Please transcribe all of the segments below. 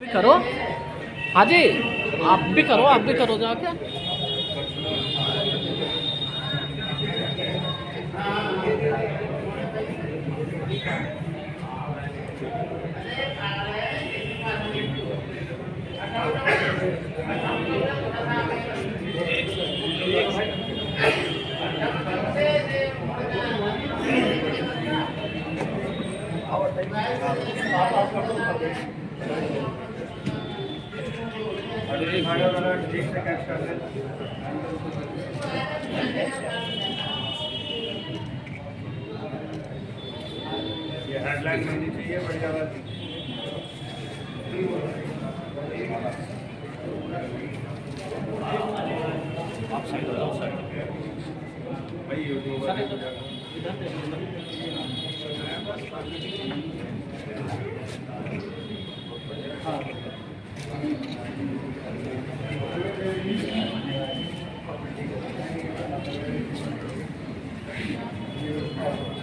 भी करो। हाँ जी, आप भी करो जाके। ये हेडलाइन होनी चाहिए बढ़िया वाली।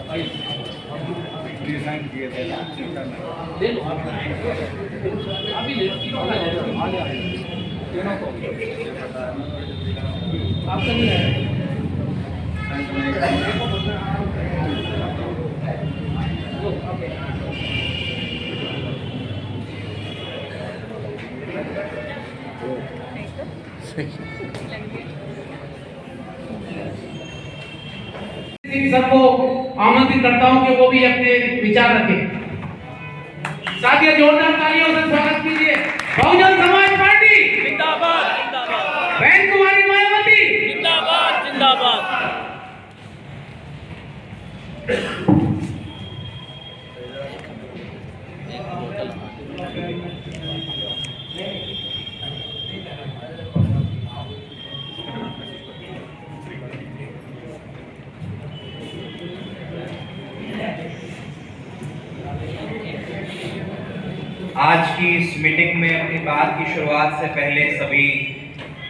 भाई डिजाइन किए थे ले लो अभी ले लो, तीनों का ले लो, आगे तीनों को आपका नहीं है। सबको आमंत्रित करता हूं कि वो भी अपने विचार रखें। साथियों, जोरदार तालियों से स्वागत कीजिए। बहुजन समाज पार्टी जिंदाबाद जिंदाबाद बहन कुमारी मायावती जिंदाबाद जिंदाबाद। आज की इस मीटिंग में अपनी बात की शुरुआत से पहले सभी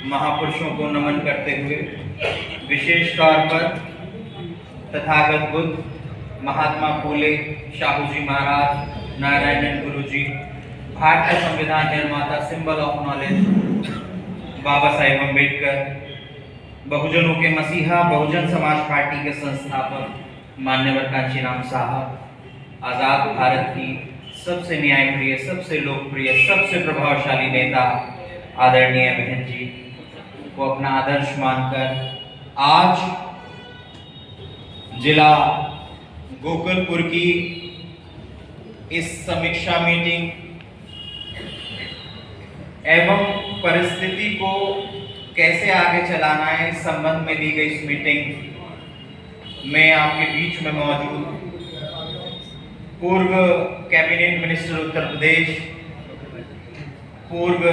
महापुरुषों को नमन करते हुए, विशेष तौर पर तथागत बुद्ध, महात्मा फूले, शाहू जी महाराज, नारायणन गुरु जी, भारतीय संविधान निर्माता, symbol of knowledge, Baba Saheb Ambedkar, बहुजनों के मसीहा, बहुजन समाज पार्टी के संस्थापक मान्यवर कांचीराम साहब, आज़ाद भारत की सबसे न्यायप्रिय, सबसे लोकप्रिय, सबसे प्रभावशाली नेता आदरणीय बहन जी को अपना आदर्श मानकर आज जिला गोकुलपुर की इस समीक्षा मीटिंग एवं परिस्थिति को कैसे आगे चलाना है इस संबंध में दी गई इस मीटिंग में आपके बीच में मौजूद पूर्व कैबिनेट मिनिस्टर उत्तर प्रदेश, पूर्व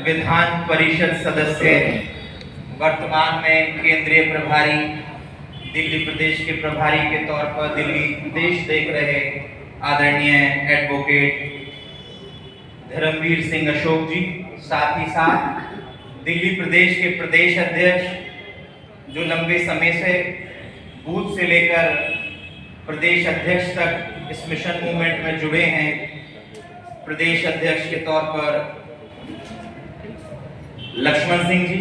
विधान परिषद सदस्य, वर्तमान में केंद्रीय प्रभारी, दिल्ली प्रदेश के प्रभारी के तौर पर दिल्ली प्रदेश देख रहे आदरणीय एडवोकेट धर्मवीर सिंह अशोक जी, साथ ही साथ दिल्ली प्रदेश के प्रदेश अध्यक्ष जो लंबे समय से बूथ से लेकर प्रदेश अध्यक्ष तक इस मिशन मूवमेंट में जुड़े हैं, प्रदेश अध्यक्ष के तौर पर लक्ष्मण सिंह जी,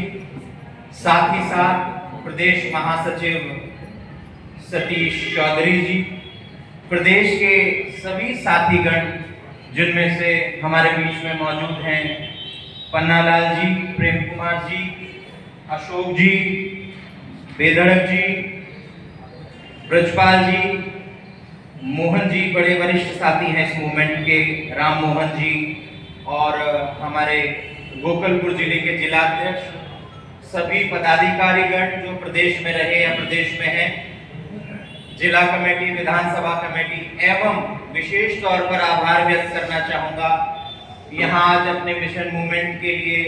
साथ ही साथ प्रदेश महासचिव सतीश चौधरी जी, प्रदेश के सभी साथीगण जिनमें से हमारे बीच में मौजूद हैं पन्नालाल जी, प्रेम कुमार जी, अशोक जी, बेधड़क जी, ब्रजपाल जी, मोहन जी, बड़े वरिष्ठ साथी हैं इस मूवमेंट के, राम मोहन जी, और हमारे गोकुलपुर जिले के जिलाध्यक्ष, सभी पदाधिकारीगण जो प्रदेश में रहे या प्रदेश में हैं, जिला कमेटी, विधानसभा कमेटी, एवं विशेष तौर पर आभार व्यक्त करना चाहूँगा यहाँ आज अपने मिशन मूवमेंट के लिए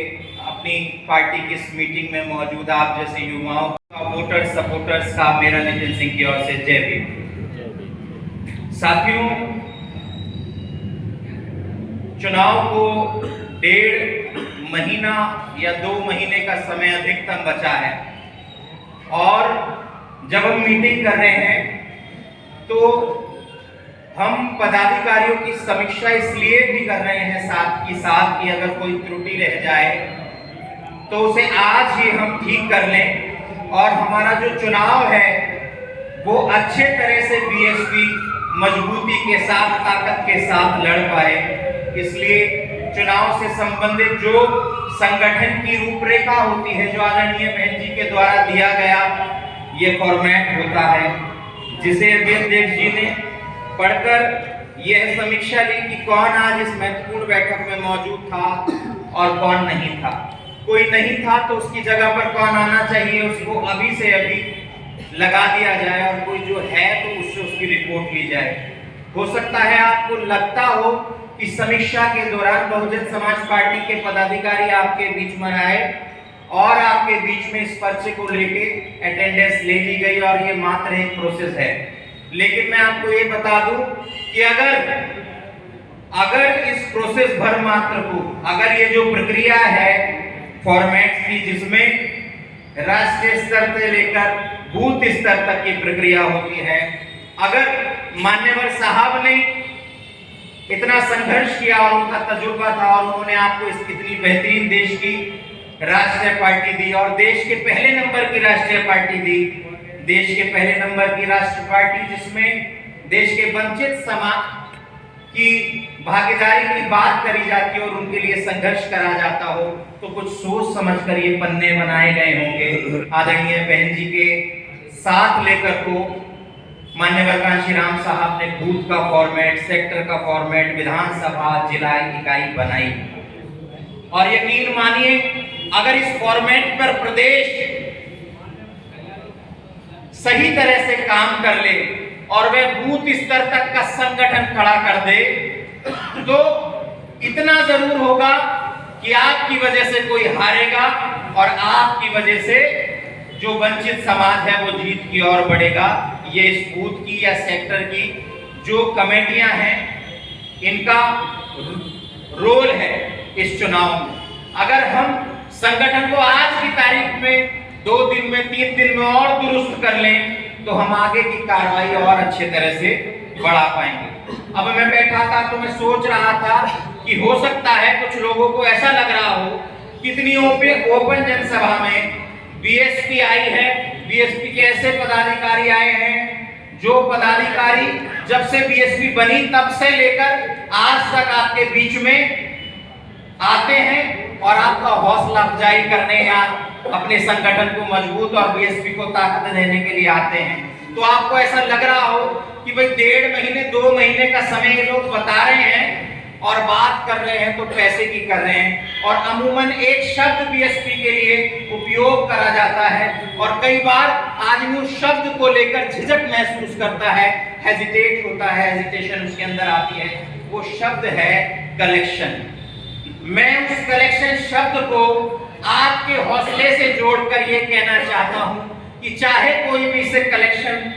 अपनी पार्टी की इस मीटिंग में मौजूद आप जैसे युवाओं का, वोटर्स सपोर्टर्स का मेरा नितिन सिंह की ओर से जय भीम। साथियों, चुनाव को 1.5 महीना या 2 महीने का समय अधिकतम बचा है और जब हम मीटिंग कर रहे हैं तो हम पदाधिकारियों की समीक्षा इसलिए भी कर रहे हैं साथ ही साथ कि अगर कोई त्रुटि रह जाए तो उसे आज ही हम ठीक कर लें और हमारा जो चुनाव है वो अच्छे तरह से बीएसपी मजबूती के साथ, ताकत के साथ लड़ पाए। इसलिए चुनाव से संबंधित जो संगठन की रूपरेखा होती है, जो आदरणीय बहन जी के द्वारा दिया गया ये फॉर्मेट होता है, जिसे अभी अध्यक्ष जी ने पढ़कर यह समीक्षा ली कि कौन आज इस महत्वपूर्ण बैठक में मौजूद था और कौन नहीं था। कोई नहीं था तो उसकी जगह पर कौन आना चाहिए उसको अभी से अभी लगा दिया जाए और कोई जो है तो उससे उसकी रिपोर्ट ली जाए। हो सकता है आपको लगता हो कि समीक्षा के दौरान बहुजन समाज पार्टी के पदाधिकारी आपके बीच में आए और आपके बीच में इस पर्चे को लेके अटेंडेंस ले ली गई और ये मात्र एक प्रोसेस है। लेकिन मैं आपको ये बता दूं कि अगर इस प्रोसेस भर मात्र को, अगर ये जो प्रक्रिया है फॉर्मेट की, जिसमें राष्ट्रीय स्तर से लेकर बूथ स्तर तक की प्रक्रिया होती है, अगर मान्यवर साहब ने इतना संघर्ष किया और उनका तजुर्बा था और उन्होंने आपको इतनी बेहतरीन देश की राष्ट्रीय पार्टी दी और देश के पहले नंबर की राष्ट्रीय पार्टी दी, देश के पहले नंबर की राष्ट्रीय पार्टी जिसमें देश के वंचित समाज की भागीदारी की बात करी जाती है और उनके लिए संघर्ष करा जाता हो, तो कुछ सोच समझ कर ये पन्ने बनाए गए होंगे। आदरणीय बहन जी के साथ लेकर को माननीय कांशीराम साहब ने बूथ का फॉर्मेट, सेक्टर का फॉर्मेट, विधानसभा जिला इकाई बनाई और यकीन मानिए अगर इस फॉर्मेट पर प्रदेश सही तरह से काम कर ले और वह बूथ स्तर तक का संगठन खड़ा कर दे तो इतना जरूर होगा कि आपकी वजह से कोई हारेगा और आपकी वजह से जो वंचित समाज है वो जीत की ओर बढ़ेगा। ये इस बूथ की या सेक्टर की जो कमेटियां हैं इनका रोल है इस चुनाव में। अगर हम संगठन को आज की तारीख में 2 दिन में 3 दिन में और दुरुस्त कर लें तो हम आगे की कार्रवाई और अच्छे तरह से बढ़ा पाएंगे। अब मैं बैठा था तो मैं सोच रहा था कि हो सकता है कुछ लोगों को ऐसा लग रहा हो कितनी ओपन जनसभा में बीएसपी आई है, बीएसपी के ऐसे पदाधिकारी आए हैं जो पदाधिकारी जब से बीएसपी बनी तब से लेकर आज तक आपके बीच में आते हैं और आपका हौसला अफजाई करने या अपने संगठन को मजबूत और बीएसपी को ताकत देने के लिए आते हैं। तो आपको ऐसा लग रहा हो कि भाई 1.5 महीने 2 महीने का समय ये लोग बता रहे हैं और बात कर रहे हैं तो पैसे की कर रहे हैं और अमूमन एक शब्द बीएसपी के लिए उपयोग करा जाता है और कई बार आदमी उस शब्द को लेकर झिझक महसूस करता है, हेजिटेट होता है, हेजिटेशन उसके अंदर आती है। वो शब्द है कलेक्शन। मैं उस कलेक्शन शब्द को आपके हौसले से जोड़कर ये कहना चाहता हूं कि चाहे कोई भी इसे कलेक्शन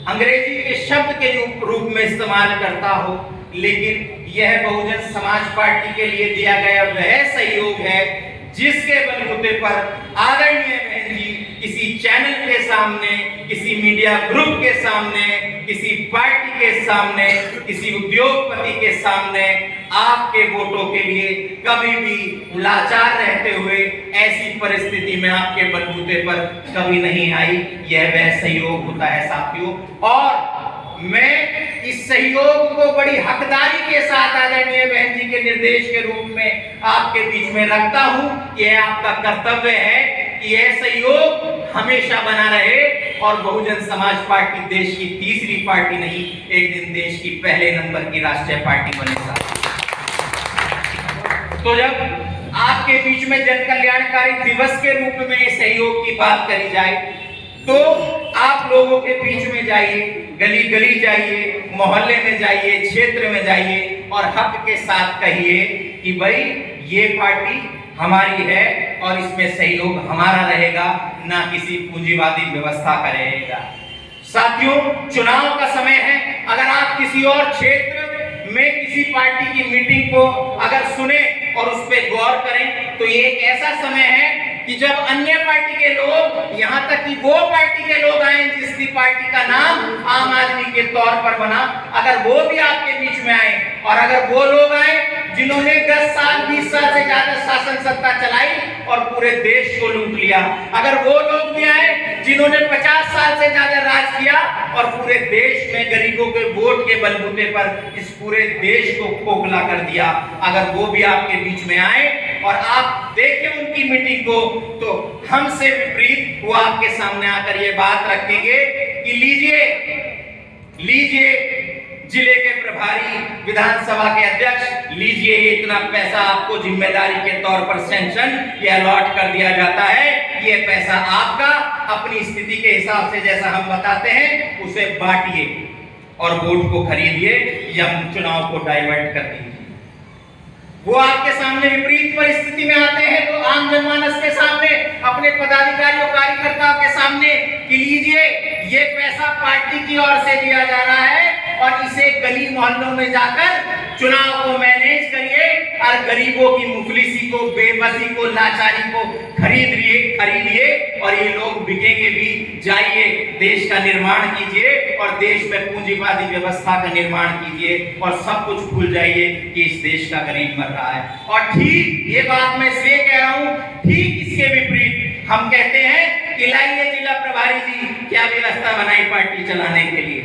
अंग्रेजी के शब्द के रूप में इस्तेमाल करता हो, लेकिन यह बहुजन समाज पार्टी के लिए दिया गया वह सहयोग है जिसके बलबूते पर आदरणीय बहन जी किसी चैनल के सामने, किसी मीडिया ग्रुप के सामने, किसी पार्टी के सामने, किसी उद्योगपति के सामने आपके वोटों के लिए कभी भी लाचार रहते हुए ऐसी परिस्थिति में आपके बलबूते पर कभी नहीं आई। यह वह सहयोग होता है साथियों और मैं इस सहयोग को बड़ी हकदारी के साथ आदरणीय बहन जी के निर्देश के रूप में आपके बीच में रखता हूं। यह आपका कर्तव्य है कि यह सहयोग हमेशा बना रहे और बहुजन समाज पार्टी देश की तीसरी पार्टी नहीं, एक दिन देश की पहले नंबर की राष्ट्रीय पार्टी बने। तो जब आपके बीच में जन कल्याणकारी दिवस के रूप में सहयोग की बात करी जाए तो आप लोगों के बीच में जाइए, गली गली जाइए, मोहल्ले में जाइए, क्षेत्र में जाइए और हक के साथ कहिए कि भाई ये पार्टी हमारी है और इसमें सहयोग हमारा रहेगा, ना किसी पूंजीवादी व्यवस्था का रहेगा। साथियों, चुनाव का समय है। अगर आप किसी और क्षेत्र में किसी पार्टी की मीटिंग को अगर सुने और उस पर गौर करें तो ये एक ऐसा समय है कि जब अन्य पार्टी के लोग, यहाँ तक कि वो पार्टी के लोग आए जिसकी पार्टी का नाम आम आदमी के तौर पर बना, अगर वो भी आपके बीच में आए और अगर वो लोग आए जिन्होंने 10 साल 20 साल से ज्यादा शासन सत्ता चलाई और पूरे देश को लूट लिया, अगर वो लोग भी आए जिन्होंने 50 साल से ज्यादा राज किया और पूरे देश में गरीबों के वोट के बलबूते पर इस पूरे देश को खोखला कर दिया, अगर वो भी आपके बीच में आए और आप देखें उनकी मीटिंग को, तो हमसे विपरीत वो आपके सामने आकर ये बात रखेंगे कि लीजिए जिले के प्रभारी, विधानसभा के अध्यक्ष, लीजिए ये इतना पैसा आपको जिम्मेदारी के तौर पर सैंक्शन या अलॉट कर दिया जाता है, ये पैसा आपका, अपनी स्थिति के हिसाब से जैसा हम बताते हैं उसे बांटिए और वोट को खरीदिए या चुनाव को डाइवर्ट कर दीजिए। वो आपके सामने विपरीत परिस्थिति में आते हैं तो आम जनमानस के सामने, अपने पदाधिकारियों कार्यकर्ताओं के सामने कि लीजिए ये पैसा पार्टी की ओर से दिया जा रहा है और इसे गली मोहल्लों में जाकर चुनाव को मैनेज करिए और गरीबों की मुफलिसी को, बेबसी को, लाचारी को खरीदिए और ये लोग बिकेंगे भी। जाइए देश का निर्माण कीजिए और देश में पूंजीवादी व्यवस्था का निर्माण कीजिए और सब कुछ भूल जाइए कि इस देश का गरीब मर रहा है। और ठीक ये बात मैं इसलिए कह रहा हूं, ठीक इसके विपरीत हम कहते हैं कि लाइए जिला प्रभारी जी क्या व्यवस्था बनाई पार्टी चलाने के लिए,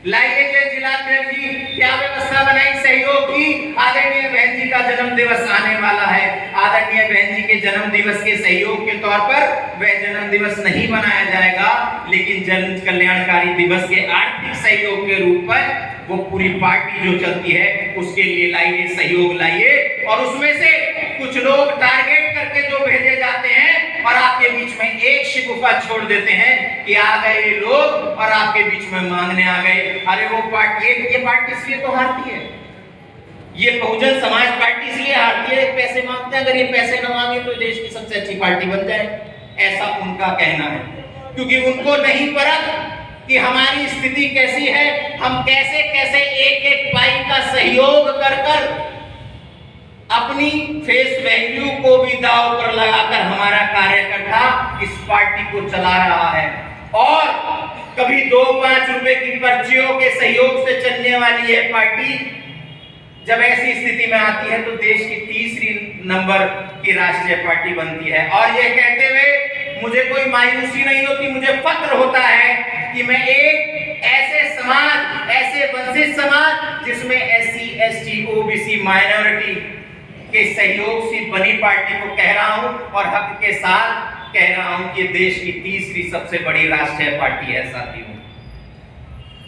लाइए जो जिलाध्यक्ष जी क्या व्यवस्था बनाई सहयोग की। आदरणीय बहन जी का जन्म दिवस आने वाला है, आदरणीय बहन जी के जन्म दिवस के सहयोग के तौर पर वह जन्म दिवस नहीं मनाया जाएगा, लेकिन जन कल्याणकारी दिवस के आर्थिक सहयोग के रूप में वो पूरी पार्टी जो चलती है उसके लिए लाइए, सहयोग लाइए और उसमें से कुछ लोग टारगेट करके जो भेजे जाते हैं और आपके बीच में एक शिगुफा छोड़ देते हैं कि आ गए ये लोग और आपके बीच में मांगने आ गए। अरे वो पार्टी, ये पार्टी इसलिए तो हारती है, ये बहुजन समाज पार्टी इसलिए हारती है, पैसे मांगते हैं, अगर ये पैसे न मांगे तो देश की सबसे अच्छी पार्टी बन जाए, ऐसा उनका कहना है। क्योंकि उनको नहीं परख कि हमारी स्थिति कैसी है, हम कैसे कैसे एक एक पाई का सहयोग कर कर अपनी फेस वैल्यू को भी दांव पर लगाकर हमारा कार्यकर्ता इस पार्टी को चला रहा है। और कभी 2-5 रुपए की पर्चियों के सहयोग से चलने वाली यह पार्टी जब ऐसी स्थिति में आती है तो देश की 3री नंबर की राष्ट्रीय पार्टी बनती है। और ये कहते हुए मुझे कोई मायूसी नहीं होती, मुझे फक्र होता है कि मैं एक ऐसे समाज, ऐसे वंचित समाज जिसमें SC, ST, OBC माइनॉरिटी के सहयोग से बनी पार्टी को कह रहा हूं और हक के साथ कह रहा हूं कि देश की 3री सबसे बड़ी राष्ट्रीय पार्टी है साथियों।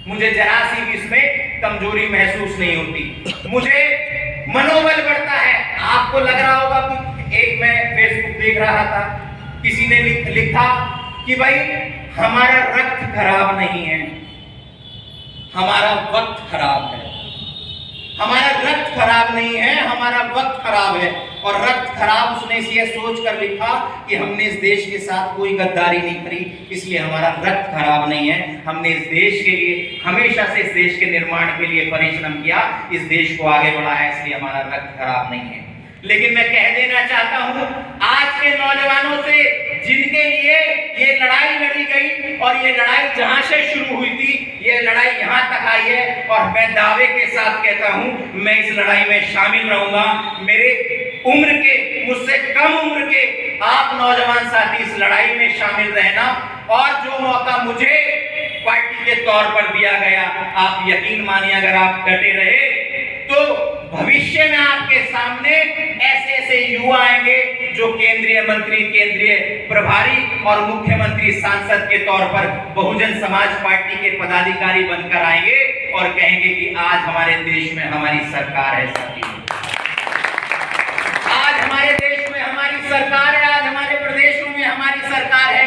मुझे जरा सी भी इसमें कमजोरी महसूस नहीं होती, मुझे मनोबल बढ़ता है। आपको लग रहा होगा कि एक मैं फेसबुक देख रहा था, किसी ने लिखा कि भाई हमारा रक्त खराब नहीं है, हमारा वक्त खराब है। हमारा रक्त खराब नहीं है, हमारा वक्त खराब है। और रक्त खराब उसने इसलिए सोच कर लिखा कि हमने इस देश के साथ कोई गद्दारी नहीं करी, इसलिए हमारा रक्त खराब नहीं है। हमने इस देश के लिए हमेशा से इस देश के निर्माण के लिए परिश्रम किया, इस देश को आगे बढ़ाया, इसलिए हमारा रक्त खराब नहीं है। लेकिन मैं कह देना चाहता हूं आज के नौजवानों से जिनके लिए ये लड़ाई लड़ी गई और ये लड़ाई जहां से शुरू हुई थी, ये लड़ाई यहां तक आई है और मैं दावे के साथ कहता हूं मैं इस लड़ाई में शामिल रहूंगा। मेरे उम्र के, मुझसे कम उम्र के आप नौजवान साथी इस लड़ाई में शामिल रहना और जो मौका मुझे पार्टी के तौर पर दिया गया, आप यकीन मानिए अगर आप डटे रहे तो भविष्य में आपके सामने ऐसे ऐसे युवा आएंगे जो केंद्रीय मंत्री, केंद्रीय प्रभारी और मुख्यमंत्री, सांसद के तौर पर बहुजन समाज पार्टी के पदाधिकारी बनकर आएंगे और कहेंगे कि आज हमारे देश में हमारी सरकार है साथियों, आज हमारे देश में हमारी सरकार है, आज हमारे प्रदेशों में हमारी सरकार है।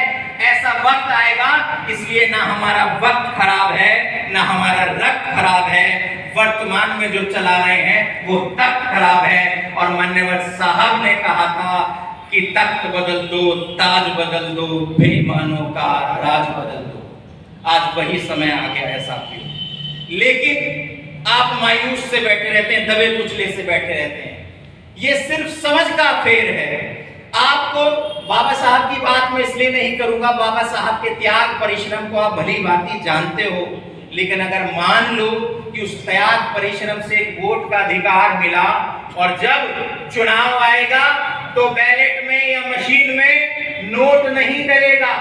ऐसा वक्त आएगा, इसलिए ना हमारा वक्त खराब है, ना हमारा रक्त खराब है। वर्तमान में जो चला रहे हैं वो तख्त खराब है। और मान्यवर साहब ने कहा था कि तख्त बदल दो, ताज बदल दो, बेईमानों का राज बदल दो। आज वही समय आ गया है साथियों, लेकिन आप मायूस से बैठे रहते हैं, दबे कुचले से बैठे रहते हैं। ये सिर्फ समझ का फेर है। आपको बाबा साहब की बात मैं इसलिए नहीं करूंगा, बाबा साहब के त्याग परिश्रम को आप भली भांति जानते हो, लेकिन अगर मान लो कि उस त्याग परिश्रम से वोट का अधिकार मिला और जब चुनाव आएगा तो बैलेट में या मशीन में नोट नहीं डलेगा,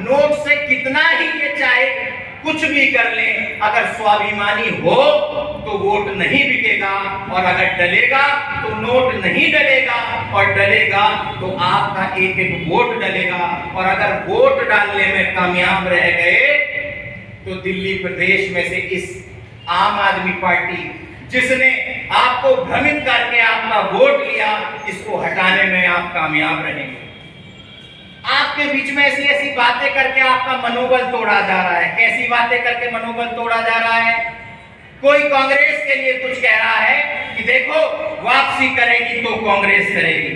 नोट से कितना ही ये चाहे कुछ भी कर ले, अगर स्वाभिमानी हो तो वोट नहीं बिकेगा, और अगर डलेगा तो नोट नहीं डलेगा, और डलेगा तो आपका एक एक वोट डलेगा। और अगर वोट डालने में कामयाब रह गए तो दिल्ली प्रदेश में से इस आम आदमी पार्टी जिसने आपको भ्रमित करके आपका वोट लिया, इसको हटाने में आप कामयाब रहेंगे। आपके बीच में ऐसी ऐसी बातें करके आपका मनोबल तोड़ा जा रहा है। कैसी बातें करके मनोबल तोड़ा जा रहा है? कोई कांग्रेस के लिए कुछ कह रहा है कि देखो वापसी करेगी तो कांग्रेस करेगी,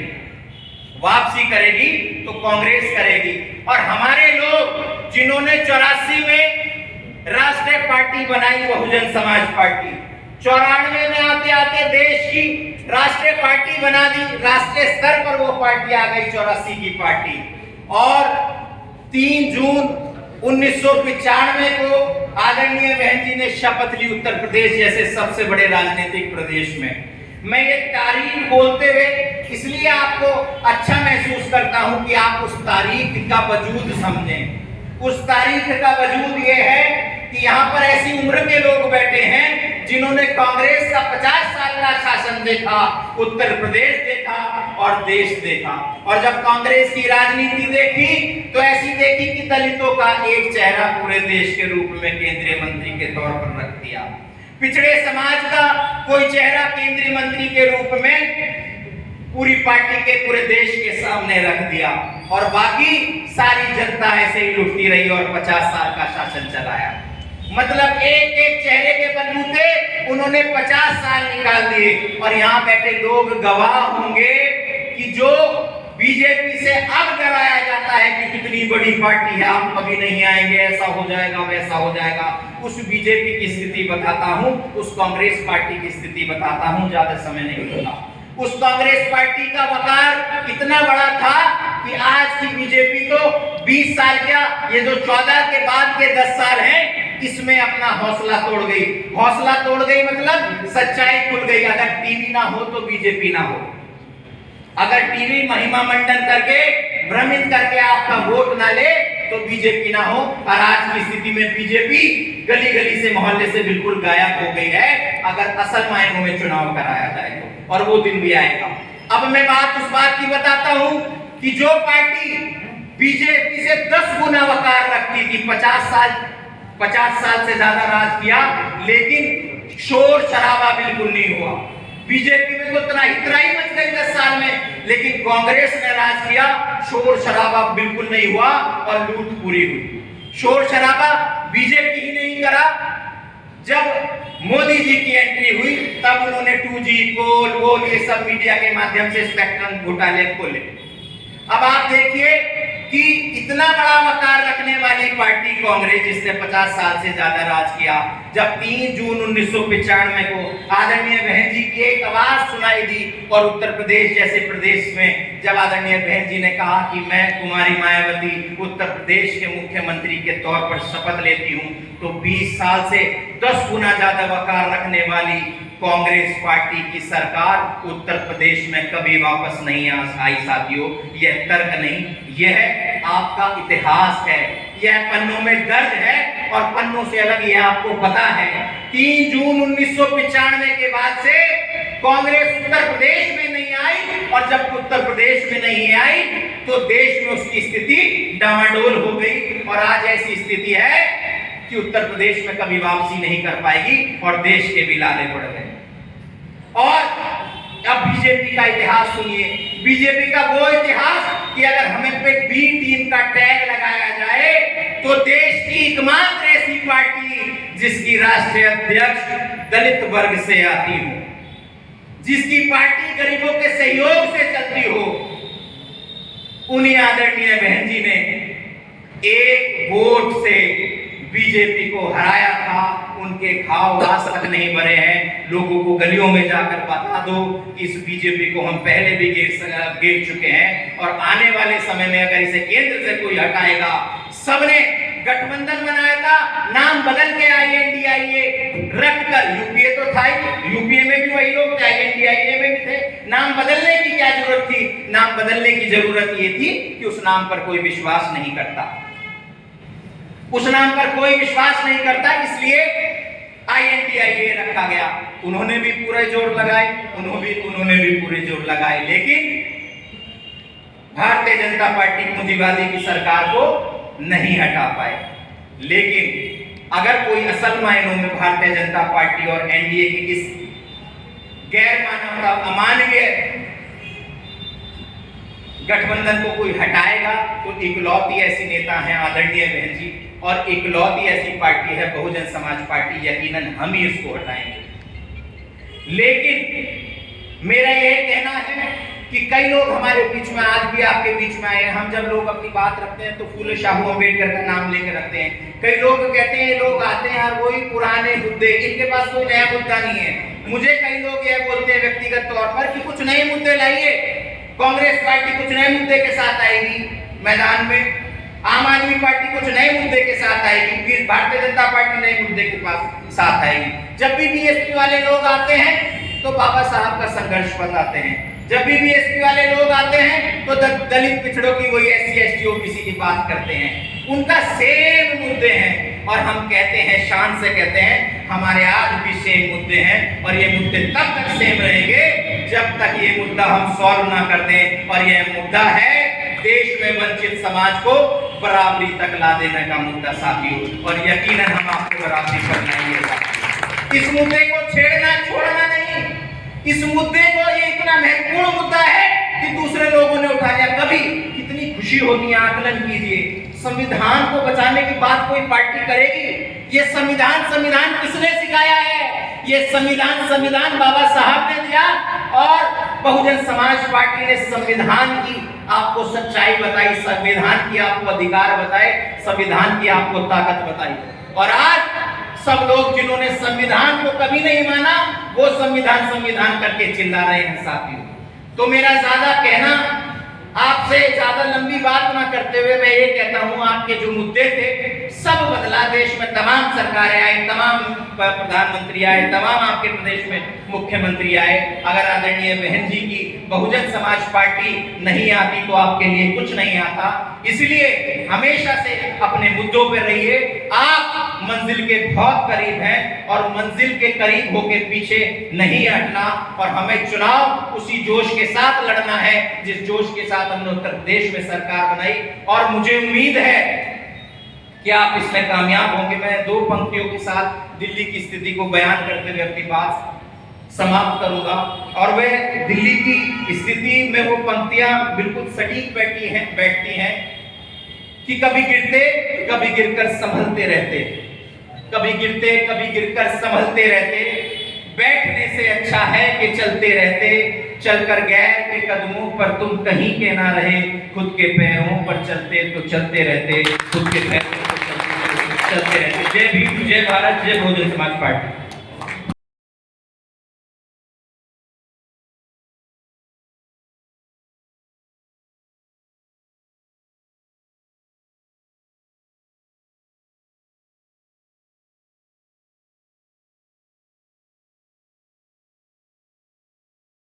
वापसी करेगी तो कांग्रेस करेगी। और हमारे लोग जिन्होंने 84 में राष्ट्रीय पार्टी बनाई, बहुजन समाज पार्टी, 94 में आते आते देश की राष्ट्रीय पार्टी बना दी, राष्ट्रीय स्तर पर वो पार्टी आ गई 84 की पार्टी। और 3 जून 1995 को आदरणीय बहन जी ने शपथ ली उत्तर प्रदेश जैसे सबसे बड़े राजनीतिक प्रदेश में। मैं ये तारीख बोलते हुए इसलिए आपको अच्छा महसूस करता हूं कि आप उस तारीख का वजूद समझें। उस तारीख का वजूद ये है कि यहाँ पर ऐसी उम्र के लोग बैठे हैं जिन्होंने कांग्रेस का 50 साल का शासन देखा, उत्तर प्रदेश देखा और देश देखा। और जब कांग्रेस की राजनीति देखी तो ऐसी देखी कि दलितों का एक चेहरा पूरे देश के रूप में केंद्रीय मंत्री के तौर पर रख दिया, पिछड़े समाज का कोई चेहरा केंद्रीय मंत्री के रूप में पूरी पार्टी के पूरे देश के सामने रख दिया, और बाकी सारी जनता ऐसे ही लुटती रही और 50 साल का शासन चलाया। मतलब एक एक चेहरे के बलबूते उन्होंने 50 साल निकाल दिए। और यहाँ बैठे लोग गवाह होंगे कि जो बीजेपी से अब डराया जाता है कि कितनी बड़ी पार्टी है, हम कभी नहीं आएंगे, ऐसा हो जाएगा वैसा हो जाएगा, उस बीजेपी की स्थिति बताता हूं, उस कांग्रेस पार्टी की स्थिति बताता हूं, ज्यादा समय नहीं होगा। उस कांग्रेस पार्टी का वकार इतना बड़ा था कि आज की बीजेपी तो 20 साल क्या, ये जो 14 के बाद के 10 साल हैं, इसमें अपना हौसला तोड़ गई। हौसला तोड़ गई मतलब सच्चाई खुल गई। अगर टीवी ना हो तो बीजेपी ना हो, अगर टीवी महिमा मंडन करके भ्रमित करके आपका वोट ना ले तो बीजेपी ना हो। और आज की स्थिति में बीजेपी गली गली से, मोहल्ले से बिल्कुल गायब हो गई है, अगर असल मायनों में चुनाव कराया जाए तो, और वो दिन भी आएगा। अब मैं बात उस बात की बताता हूं कि जो पार्टी बीजेपी से 10 गुना वकार रखती थी, 50 साल से ज्यादा राज किया, लेकिन शोर शराबा बिल्कुल नहीं हुआ। बीजेपी में तो त्राही मच गई 10 साल में, लेकिन कांग्रेस ने राज किया, शोर शराबा बिल्कुल नहीं हुआ और लूट पूरी हुई। शोर शराबा बीजेपी ही नहीं करा। जब मोदी जी की एंट्री हुई तब उन्होंने 2G कोल ये सब मीडिया के माध्यम से स्पेक्ट्रम घोटाले खोले। अब आप देखिए कि इतना बड़ा वकार रखने वाली पार्टी कांग्रेस, जिसने 50 साल से ज्यादा राज किया, जब 3 जून 1995 को आदरणीय बहन जी की एक आवाज सुनाई दी और उत्तर प्रदेश जैसे प्रदेश में जब आदरणीय बहन जी ने कहा कि मैं कुमारी मायावती उत्तर प्रदेश के मुख्यमंत्री के तौर पर शपथ लेती हूं, तो 20 साल से 10 गुना ज्यादा वकार रखने वाली कांग्रेस पार्टी की सरकार उत्तर प्रदेश में कभी वापस नहीं आई। साथियों, यह तर्क नहीं, यह आपका इतिहास है, यह पन्नों में दर्ज है और पन्नों से अलग यह आपको पता है। 3 जून 1995 के बाद से कांग्रेस उत्तर प्रदेश में नहीं आई, और जब उत्तर प्रदेश में नहीं आई तो देश में उसकी स्थिति डामाडोल हो गई। और आज ऐसी स्थिति है कि उत्तर प्रदेश में कभी वापसी नहीं कर पाएगी और देश के भी लाले पड़ गए। और अब बीजेपी का इतिहास सुनिए, बीजेपी का वो इतिहास कि अगर हमें पे बी टीम का टैग लगाया जाए तो देश की एकमात्र ऐसी पार्टी जिसकी राष्ट्रीय अध्यक्ष दलित वर्ग से आती हो, जिसकी पार्टी गरीबों के सहयोग से चलती हो, उन्हीं आदरणीय बहन जी ने एक वोट से बीजेपी को हराया था, उनके घाव आज तक नहीं भरे हैं। लोगों को गलियों में जाकर बता दो कि इस बीजेपी को हम पहले भी गिर चुके हैं और आने वाले समय में अगर इसे केंद्र से कोई हटाएगा, सबने गठबंधन बनाया था, नाम बदल के INDIA रखकर, यूपीए तो था ही, यूपीए में भी वही लोग थे, INDIA में भी थे, नाम बदलने की क्या जरूरत थी? नाम बदलने की जरूरत ये थी कि उस नाम पर कोई विश्वास नहीं करता, उस नाम पर कोई विश्वास नहीं करता, इसलिए INDIA रखा गया। उन्होंने भी पूरे जोर लगाए, उन्होंने भी पूरे जोर लगाए, लेकिन भारतीय जनता पार्टी पूंजीवादी की सरकार को नहीं हटा पाए। लेकिन अगर कोई असल मायनों में भारतीय जनता पार्टी और NDA की इस गैर मानवता अमानवीय गठबंधन को कोई हटाएगा तो इकलौती ऐसी नेता हैं आदरणीय बहन जी, और इकलौती ऐसी पार्टी है बहुजन समाज पार्टी, यकीनन हम ही इसको हटाएंगे। लेकिन मेरा यह कहना है कि कई लोग हमारे बीच में, आज भी आपके बीच में आए, हम जब लोग अपनी बात रखते हैं तो फूले शाहू अम्बेडकर का नाम लेकर रखते हैं। कई लोग कहते हैं, लोग आते हैं और वही पुराने मुद्दे, इनके पास कोई नया मुद्दा नहीं है। मुझे कई लोग यह बोलते हैं व्यक्तिगत तौर पर कि कुछ नए मुद्दे लाइए, कांग्रेस पार्टी कुछ नए मुद्दे के साथ आएगी मैदान में, आम आदमी पार्टी कुछ नए मुद्दे के साथ आएगी, फिर भारतीय जनता पार्टी नए मुद्दे के साथ आएगी। जब भी BSP वाले लोग आते हैं तो बाबा साहब का संघर्ष बताते हैं, जब भी BSP वाले लोग आते हैं तो दलित पिछड़ों की, वही SC ST OBC की बात करते हैं, उनका सेम मुद्दे हैं। और हम कहते हैं, शान से कहते हैं, हमारे आज भी सेम मुद्दे हैं और ये मुद्दे तब तक सेम रहेंगे जब तक ये मुद्दा हम सॉल्व ना कर दें। और यह मुद्दा है देश में वंचित समाज को बराबरी तक ला देने का मुद्दा साथियों, और यकीनन हम आपको बराबरी पर लाएंगे। इस मुद्दे को छेड़ना छोड़ना नहीं, इस मुद्दे को, ये इतना महत्वपूर्ण मुद्दा है कि दूसरे लोगों ने उठा लिया। कभी कितनी खुशी होती है, आकलन कीजिए, संविधान को बचाने की बात कोई पार्टी करेगी? ये संविधान किसने सिखाया है? ये संविधान बाबा साहब ने दिया, और बहुजन समाज पार्टी ने संविधान की आपको सच्चाई बताई, संविधान की आपको अधिकार बताए, संविधान की आपको ताकत बताई। और आज सब लोग जिन्होंने संविधान को कभी नहीं माना, वो संविधान करके चिल्ला रहे हैं साथियों। तो मेरा ज्यादा कहना, आपसे ज्यादा लंबी बात ना करते हुए मैं ये कहता हूं, आपके जो मुद्दे थे सब बदला, देश में तमाम सरकारें आई, तमाम प्रधानमंत्री आए, तमाम आपके प्रदेश में मुख्यमंत्री आए। अगर आदरणीय बहन जी की बहुजन समाज पार्टी नहीं आती तो आपके लिए कुछ नहीं आता। इसलिए हमेशा से अपने मुद्दों पर रहिए। आप मंजिल के बहुत करीब हैं और मंजिल के करीब होके पीछे नहीं हटना, और हमें चुनाव उसी जोश के साथ लड़ना है जिस जोश के साथ हमने उत्तर प्रदेश में सरकार बनाई, और मुझे उम्मीद है कि आप इसमें कामयाब होंगे। मैं दो पंक्तियों के साथ दिल्ली की स्थिति को बयान करते हुए अपनी बात समाप्त करूंगा, और वह दिल्ली की स्थिति में वो पंक्तियां बिल्कुल सटीक बैठती हैं कि कभी गिरते कभी गिरकर संभलते रहते, कभी गिरते कभी गिरकर संभलते रहते, बैठने से अच्छा है कि चलते रहते, चलकर गैर के कदमों पर तुम कहीं के ना रहे, खुद के पैरों पर चलते तो चलते रहते, खुद के पैरों पर चलते रहते। जय भीम, जय भारत, जय बहुजन समाज पार्टी।